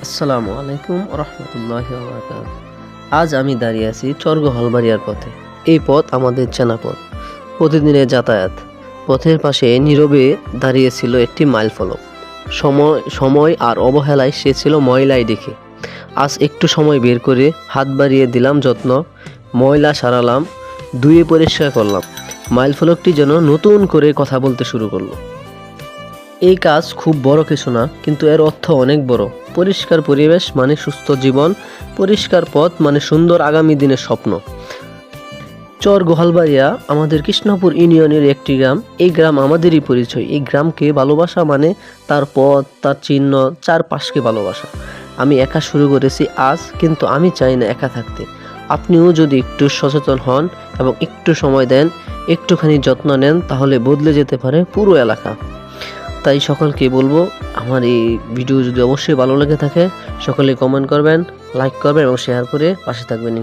আসসালামু আলাইকুম রহমতুল্লাহি ওয়া বারাকাতুহু। আজ আমি দাঁড়িয়ে আছি চরগ হলবাড়িয়ার পথে। এই পথ আমাদের চেনা পথ, প্রতিদিনের যাতায়াত। পথের পাশে নীরবে দাঁড়িয়েছিল একটি মাইল ফলক। সময় আর অবহেলায় সে ছিল ময়লায় দেখে। আজ একটু সময় বের করে হাত বাড়িয়ে দিলাম যত্ন, ময়লা সারালাম, ধুয়ে পরিষ্কার করলাম। মাইল ফলকটি যেন নতুন করে কথা বলতে শুরু করলো। এই কাজ খুব বড় কিছু না, কিন্তু এর অর্থ অনেক বড়। পরিষ্কার পরিবেশ মানে সুস্থ জীবন, পরিষ্কার পথ মানে সুন্দর আগামী দিনের স্বপ্ন। চর গোহালবাড়িয়া আমাদের কৃষ্ণপুর ইউনিয়নের একটি গ্রাম। এই গ্রাম আমাদেরই পরিচয়। এই গ্রামকে ভালোবাসা মানে তার পথ, তার চিহ্ন, চারপাশকে ভালোবাসা। আমি একা শুরু করেছি আজ, কিন্তু আমি চাই না একা থাকতে। আপনিও যদি একটু সচেতন হন এবং একটু সময় দেন, একটুখানি যত্ন নেন, তাহলে বদলে যেতে পারে পুরো এলাকা। তাই সকলকে বলবো, আমার এই ভিডিও যদি অবশ্যই ভালো লেগে থাকে সকলে কমেন্ট করবেন, লাইক করবেন এবং শেয়ার করে পাশে থাকবেন।